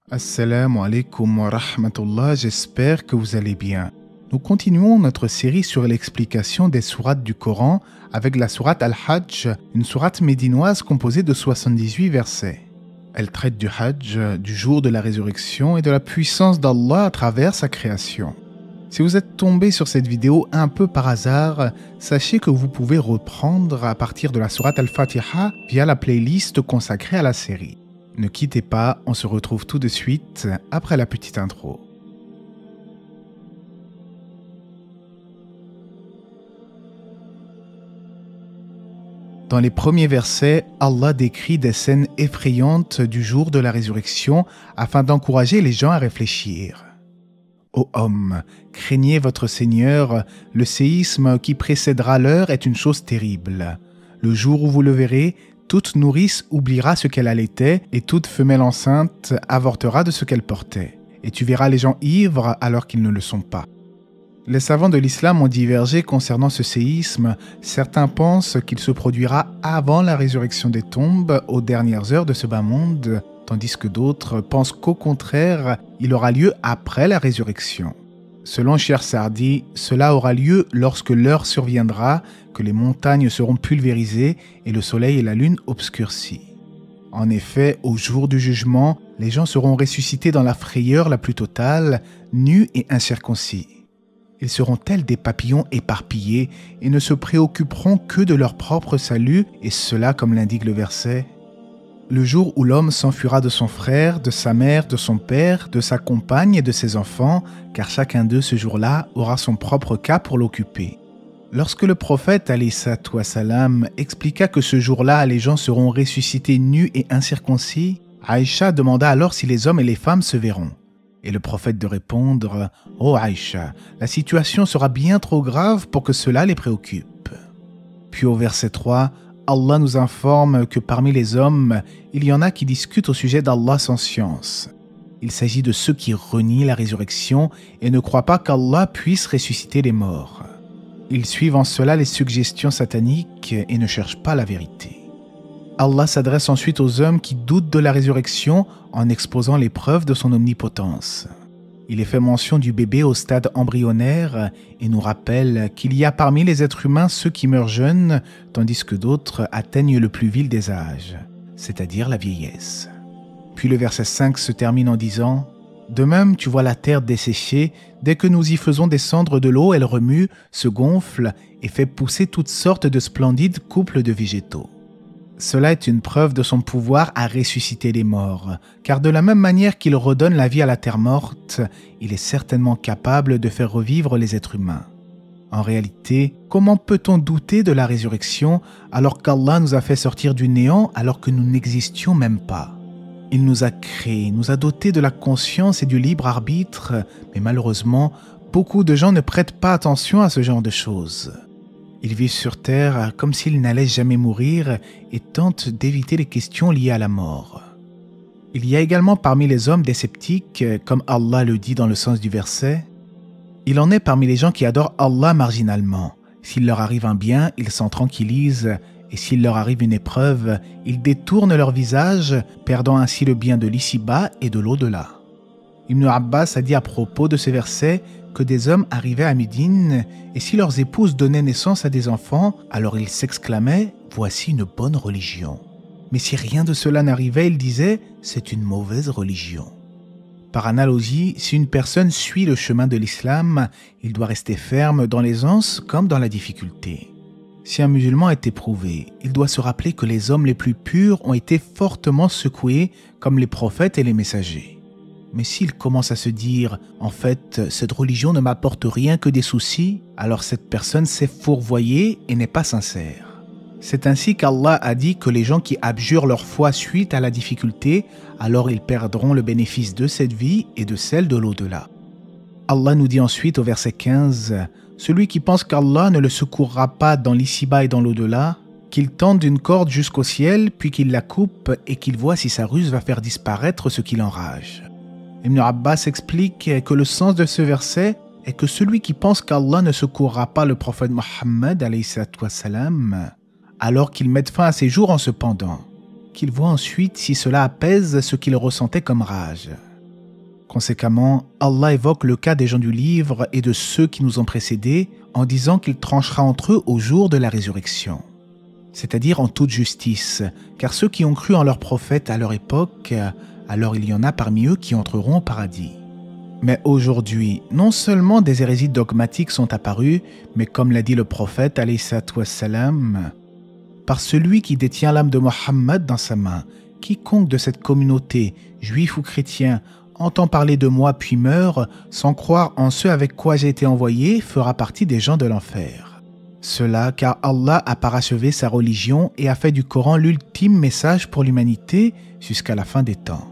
Assalamu alaikum wa rahmatullah, j'espère que vous allez bien. Nous continuons notre série sur l'explication des sourates du Coran avec la sourate Al-Hajj, une sourate médinoise composée de 78 versets. Elle traite du Hajj, du jour de la résurrection et de la puissance d'Allah à travers sa création. Si vous êtes tombé sur cette vidéo un peu par hasard, sachez que vous pouvez reprendre à partir de la sourate Al-Fatiha via la playlist consacrée à la série. Ne quittez pas, on se retrouve tout de suite après la petite intro. Dans les premiers versets, Allah décrit des scènes effrayantes du jour de la résurrection afin d'encourager les gens à réfléchir. Ô hommes, craignez votre Seigneur, le séisme qui précédera l'heure est une chose terrible. Le jour où vous le verrez, toute nourrice oubliera ce qu'elle allaitait et toute femelle enceinte avortera de ce qu'elle portait. Et tu verras les gens ivres alors qu'ils ne le sont pas. Les savants de l'islam ont divergé concernant ce séisme. Certains pensent qu'il se produira avant la résurrection des tombes, aux dernières heures de ce bas monde, tandis que d'autres pensent qu'au contraire, il aura lieu après la résurrection. Selon Cheikh Saadi, cela aura lieu lorsque l'heure surviendra, que les montagnes seront pulvérisées et le soleil et la lune obscurcis. En effet, au jour du jugement, les gens seront ressuscités dans la frayeur la plus totale, nus et incirconcis. Ils seront tels des papillons éparpillés et ne se préoccuperont que de leur propre salut, et cela comme l'indique le verset. Le jour où l'homme s'enfuira de son frère, de sa mère, de son père, de sa compagne et de ses enfants, car chacun d'eux ce jour-là aura son propre cas pour l'occuper. Lorsque le prophète alayhi salam expliqua que ce jour-là les gens seront ressuscités nus et incirconcis, Aïcha demanda alors si les hommes et les femmes se verront. Et le prophète de répondre « Ô Aïcha, la situation sera bien trop grave pour que cela les préoccupe. » Puis au verset 3, Allah nous informe que parmi les hommes, il y en a qui discutent au sujet d'Allah sans science. Il s'agit de ceux qui renient la résurrection et ne croient pas qu'Allah puisse ressusciter les morts. Ils suivent en cela les suggestions sataniques et ne cherchent pas la vérité. Allah s'adresse ensuite aux hommes qui doutent de la résurrection en exposant les preuves de son omnipotence. Il est fait mention du bébé au stade embryonnaire et nous rappelle qu'il y a parmi les êtres humains ceux qui meurent jeunes, tandis que d'autres atteignent le plus vil des âges, c'est-à-dire la vieillesse. Puis le verset 5 se termine en disant « De même, tu vois la terre desséchée, dès que nous y faisons descendre de l'eau, elle remue, se gonfle et fait pousser toutes sortes de splendides couples de végétaux. » Cela est une preuve de son pouvoir à ressusciter les morts, car de la même manière qu'il redonne la vie à la terre morte, il est certainement capable de faire revivre les êtres humains. En réalité, comment peut-on douter de la résurrection alors qu'Allah nous a fait sortir du néant alors que nous n'existions même pas? Il nous a créés, nous a dotés de la conscience et du libre arbitre, mais malheureusement, beaucoup de gens ne prêtent pas attention à ce genre de choses. Ils vivent sur terre comme s'ils n'allaient jamais mourir et tentent d'éviter les questions liées à la mort. Il y a également parmi les hommes des sceptiques, comme Allah le dit dans le sens du verset. Il en est parmi les gens qui adorent Allah marginalement. S'il leur arrive un bien, ils s'en tranquillisent, et s'il leur arrive une épreuve, ils détournent leur visage, perdant ainsi le bien de l'ici-bas et de l'au-delà. Ibn Abbas a dit à propos de ces versets que des hommes arrivaient à Médine et si leurs épouses donnaient naissance à des enfants, alors ils s'exclamaient « Voici une bonne religion ». Mais si rien de cela n'arrivait, ils disaient « C'est une mauvaise religion ». Par analogie, si une personne suit le chemin de l'islam, il doit rester ferme dans l'aisance comme dans la difficulté. Si un musulman est éprouvé, il doit se rappeler que les hommes les plus purs ont été fortement secoués comme les prophètes et les messagers. Mais s'il commence à se dire « En fait, cette religion ne m'apporte rien que des soucis », alors cette personne s'est fourvoyée et n'est pas sincère. C'est ainsi qu'Allah a dit que les gens qui abjurent leur foi suite à la difficulté, alors ils perdront le bénéfice de cette vie et de celle de l'au-delà. Allah nous dit ensuite au verset 15 « Celui qui pense qu'Allah ne le secourra pas dans l'ici-bas et dans l'au-delà, qu'il tende une corde jusqu'au ciel, puis qu'il la coupe et qu'il voit si sa ruse va faire disparaître ce qui l'enrage. » Ibn Abbas explique que le sens de ce verset est que celui qui pense qu'Allah ne secourra pas le prophète Mohammed alayhi salam, alors qu'il mette fin à ses jours en se pendant, qu'il voit ensuite si cela apaise ce qu'il ressentait comme rage. Conséquemment, Allah évoque le cas des gens du livre et de ceux qui nous ont précédés en disant qu'il tranchera entre eux au jour de la résurrection, c'est-à-dire en toute justice, car ceux qui ont cru en leurs prophètes à leur époque, alors il y en a parmi eux qui entreront au paradis. Mais aujourd'hui, non seulement des hérésies dogmatiques sont apparues, mais comme l'a dit le prophète, alayhi salatu wassalam, par celui qui détient l'âme de Mohammed dans sa main, quiconque de cette communauté, juif ou chrétien, entend parler de moi puis meurt, sans croire en ce avec quoi j'ai été envoyé, fera partie des gens de l'enfer. Cela car Allah a parachevé sa religion et a fait du Coran l'ultime message pour l'humanité jusqu'à la fin des temps.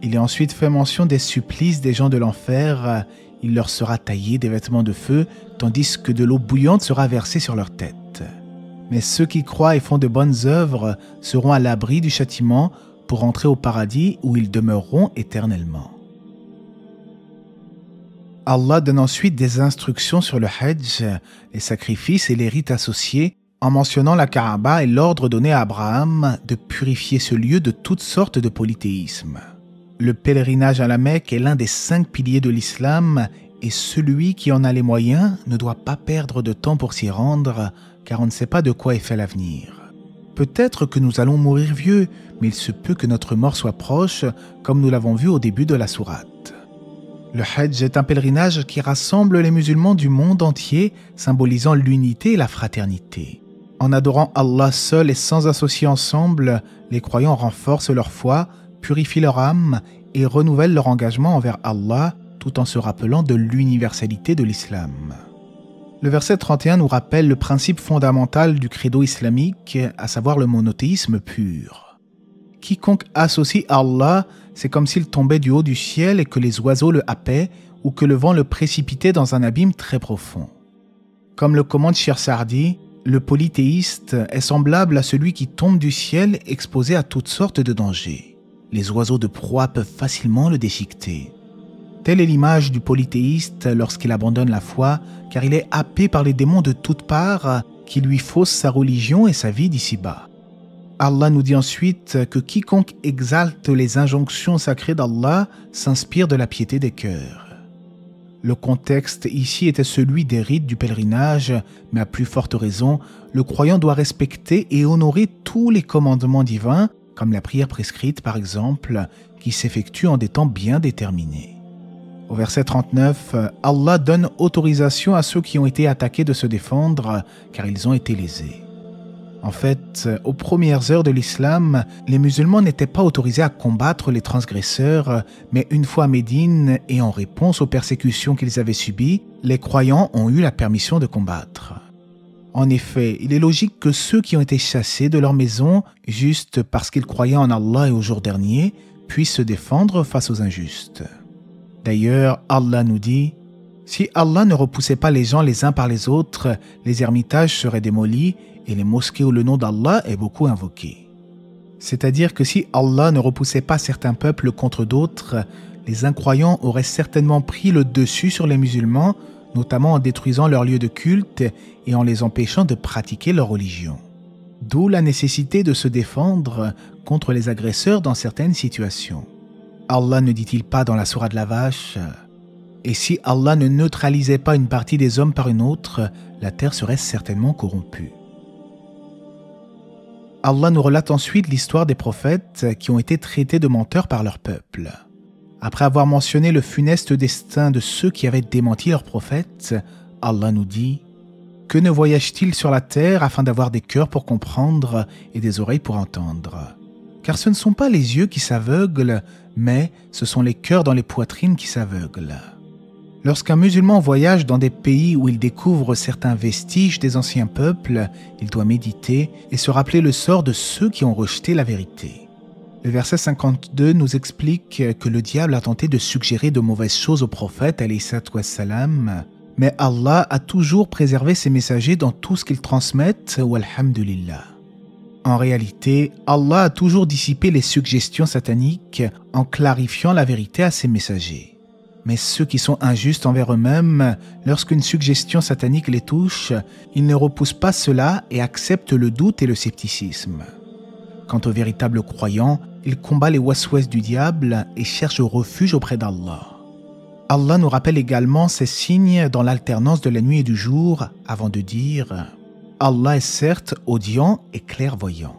Il est ensuite fait mention des supplices des gens de l'enfer. Il leur sera taillé des vêtements de feu, tandis que de l'eau bouillante sera versée sur leur tête. Mais ceux qui croient et font de bonnes œuvres seront à l'abri du châtiment pour entrer au paradis où ils demeureront éternellement. Allah donne ensuite des instructions sur le Hajj, les sacrifices et les rites associés, en mentionnant la Kaaba et l'ordre donné à Abraham de purifier ce lieu de toutes sortes de polythéisme. Le pèlerinage à la Mecque est l'un des 5 piliers de l'islam et celui qui en a les moyens ne doit pas perdre de temps pour s'y rendre, car on ne sait pas de quoi est fait l'avenir. Peut-être que nous allons mourir vieux, mais il se peut que notre mort soit proche, comme nous l'avons vu au début de la sourate. Le Hajj est un pèlerinage qui rassemble les musulmans du monde entier, symbolisant l'unité et la fraternité. En adorant Allah seul et sans associer ensemble, les croyants renforcent leur foi, purifient leur âme et renouvellent leur engagement envers Allah, tout en se rappelant de l'universalité de l'islam. Le verset 31 nous rappelle le principe fondamental du credo islamique, à savoir le monothéisme pur. Quiconque associe Allah, c'est comme s'il tombait du haut du ciel et que les oiseaux le happaient ou que le vent le précipitait dans un abîme très profond. Comme le commande Cheikh Saadi, le polythéiste est semblable à celui qui tombe du ciel exposé à toutes sortes de dangers. Les oiseaux de proie peuvent facilement le déchiqueter. Telle est l'image du polythéiste lorsqu'il abandonne la foi, car il est happé par les démons de toutes parts qui lui faussent sa religion et sa vie d'ici-bas. Allah nous dit ensuite que quiconque exalte les injonctions sacrées d'Allah s'inspire de la piété des cœurs. Le contexte ici était celui des rites du pèlerinage, mais à plus forte raison, le croyant doit respecter et honorer tous les commandements divins, comme la prière prescrite par exemple, qui s'effectue en des temps bien déterminés. Au verset 39, Allah donne autorisation à ceux qui ont été attaqués de se défendre, car ils ont été lésés. En fait, aux premières heures de l'islam, les musulmans n'étaient pas autorisés à combattre les transgresseurs, mais une fois à Médine et en réponse aux persécutions qu'ils avaient subies, les croyants ont eu la permission de combattre. En effet, il est logique que ceux qui ont été chassés de leur maison, juste parce qu'ils croyaient en Allah et au jour dernier, puissent se défendre face aux injustes. D'ailleurs, Allah nous dit « Si Allah ne repoussait pas les gens les uns par les autres, les ermitages seraient démolis et les mosquées où le nom d'Allah est beaucoup invoqué. » C'est-à-dire que si Allah ne repoussait pas certains peuples contre d'autres, les incroyants auraient certainement pris le dessus sur les musulmans, notamment en détruisant leurs lieux de culte et en les empêchant de pratiquer leur religion. D'où la nécessité de se défendre contre les agresseurs dans certaines situations. Allah ne dit-il pas dans la sourate de la vache « Et si Allah ne neutralisait pas une partie des hommes par une autre, la terre serait certainement corrompue. » Allah nous relate ensuite l'histoire des prophètes qui ont été traités de menteurs par leur peuple. Après avoir mentionné le funeste destin de ceux qui avaient démenti leurs prophètes, Allah nous dit « Que ne voyage-t-il sur la terre afin d'avoir des cœurs pour comprendre et des oreilles pour entendre ? Car ce ne sont pas les yeux qui s'aveuglent, mais ce sont les cœurs dans les poitrines qui s'aveuglent. » Lorsqu'un musulman voyage dans des pays où il découvre certains vestiges des anciens peuples, il doit méditer et se rappeler le sort de ceux qui ont rejeté la vérité. Le verset 52 nous explique que le diable a tenté de suggérer de mauvaises choses au prophète, alayhi salatu wassalam, mais Allah a toujours préservé ses messagers dans tout ce qu'ils transmettent, walhamdulillah. En réalité, Allah a toujours dissipé les suggestions sataniques en clarifiant la vérité à ses messagers. Mais ceux qui sont injustes envers eux-mêmes, lorsqu'une suggestion satanique les touche, ils ne repoussent pas cela et acceptent le doute et le scepticisme. Quant au véritable croyant, il combat les waswas du diable et cherche refuge auprès d'Allah. Allah nous rappelle également ces signes dans l'alternance de la nuit et du jour avant de dire « Allah est certes audient et clairvoyant ».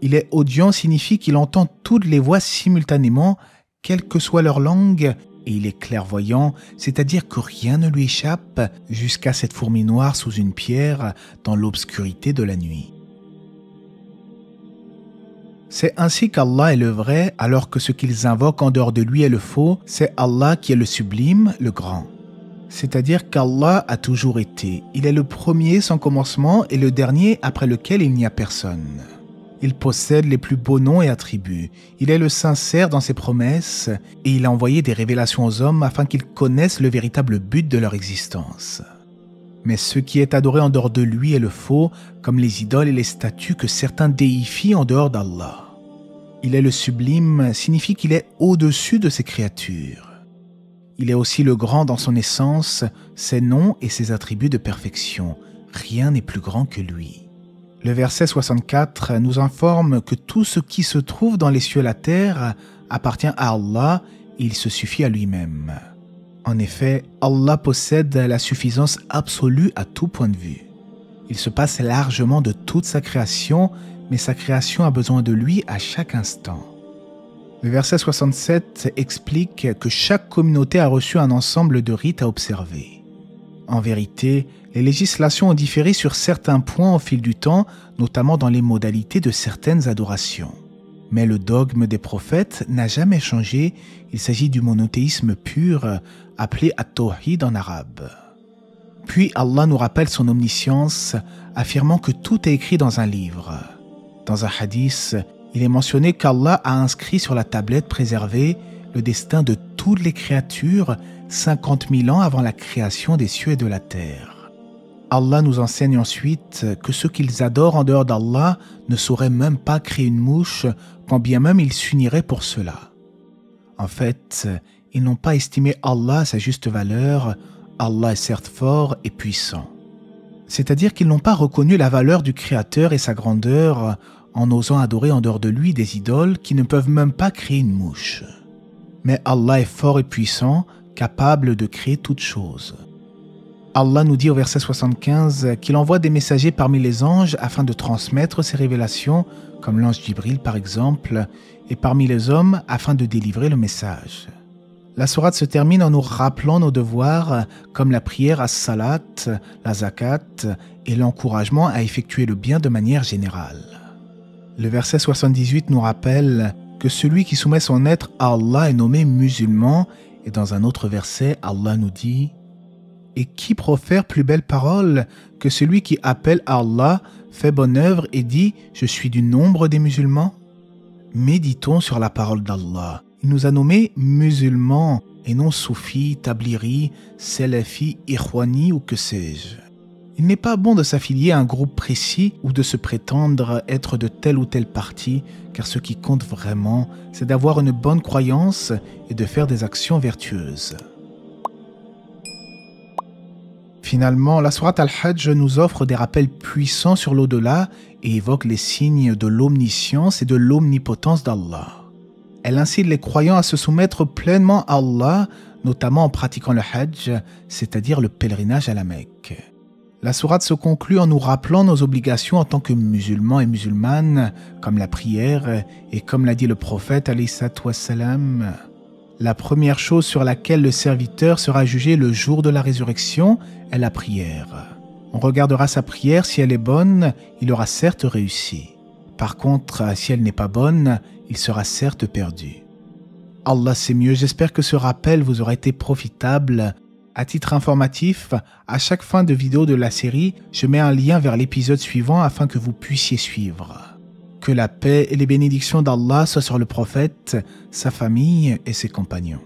Il est audient signifie qu'il entend toutes les voix simultanément, quelle que soit leur langue, et il est clairvoyant, c'est-à-dire que rien ne lui échappe jusqu'à cette fourmi noire sous une pierre dans l'obscurité de la nuit. C'est ainsi qu'Allah est le vrai, alors que ce qu'ils invoquent en dehors de lui est le faux. C'est Allah qui est le sublime, le grand. C'est-à-dire qu'Allah a toujours été. Il est le premier sans commencement et le dernier après lequel il n'y a personne. Il possède les plus beaux noms et attributs. Il est le sincère dans ses promesses et il a envoyé des révélations aux hommes afin qu'ils connaissent le véritable but de leur existence. Mais ce qui est adoré en dehors de lui est le faux, comme les idoles et les statues que certains déifient en dehors d'Allah. Il est le sublime signifie qu'il est au-dessus de ses créatures. Il est aussi le grand dans son essence, ses noms et ses attributs de perfection. Rien n'est plus grand que lui. Le verset 64 nous informe que tout ce qui se trouve dans les cieux et la terre appartient à Allah et il se suffit à lui-même. En effet, Allah possède la suffisance absolue à tout point de vue. Il se passe largement de toute sa création, mais sa création a besoin de lui à chaque instant. Le verset 67 explique que chaque communauté a reçu un ensemble de rites à observer. En vérité, les législations ont différé sur certains points au fil du temps, notamment dans les modalités de certaines adorations. Mais le dogme des prophètes n'a jamais changé, il s'agit du monothéisme pur, appelé at-tawhid en arabe. Puis Allah nous rappelle son omniscience, affirmant que tout est écrit dans un livre. Dans un hadith, il est mentionné qu'Allah a inscrit sur la tablette préservée le destin de toutes les créatures 50 000 ans avant la création des cieux et de la terre. Allah nous enseigne ensuite que ceux qu'ils adorent en dehors d'Allah ne sauraient même pas créer une mouche, quand bien même ils s'uniraient pour cela. En fait, ils n'ont pas estimé Allah à sa juste valeur. Allah est certes fort et puissant. C'est-à-dire qu'ils n'ont pas reconnu la valeur du Créateur et sa grandeur en osant adorer en dehors de lui des idoles qui ne peuvent même pas créer une mouche. Mais Allah est fort et puissant, capable de créer toutes choses. Allah nous dit au verset 75 qu'il envoie des messagers parmi les anges afin de transmettre ses révélations, comme l'ange Jibril par exemple, et parmi les hommes afin de délivrer le message. La sourate se termine en nous rappelant nos devoirs comme la prière as-salat, la zakat et l'encouragement à effectuer le bien de manière générale. Le verset 78 nous rappelle que celui qui soumet son être à Allah est nommé musulman et dans un autre verset, Allah nous dit « Et qui profère plus belle parole que celui qui appelle à Allah, fait bonne œuvre et dit « Je suis du nombre des musulmans » Méditons sur la parole d'Allah. Il nous a nommés musulmans et non soufis, tabliri, salafi, ikhwani ou que sais-je. Il n'est pas bon de s'affilier à un groupe précis ou de se prétendre être de telle ou telle partie, car ce qui compte vraiment, c'est d'avoir une bonne croyance et de faire des actions vertueuses. Finalement, la sourate Al-Hajj nous offre des rappels puissants sur l'au-delà et évoque les signes de l'omniscience et de l'omnipotence d'Allah. Elle incite les croyants à se soumettre pleinement à Allah, notamment en pratiquant le Hajj, c'est-à-dire le pèlerinage à la Mecque. La sourate se conclut en nous rappelant nos obligations en tant que musulmans et musulmanes, comme la prière et comme l'a dit le prophète alayhi salatu wassalam. La première chose sur laquelle le serviteur sera jugé le jour de la résurrection est la prière. On regardera sa prière, si elle est bonne, il aura certes réussi. Par contre, si elle n'est pas bonne, il sera certes perdu. Allah sait mieux, j'espère que ce rappel vous aura été profitable. À titre informatif, à chaque fin de vidéo de la série, je mets un lien vers l'épisode suivant afin que vous puissiez suivre. Que la paix et les bénédictions d'Allah soient sur le prophète, sa famille et ses compagnons.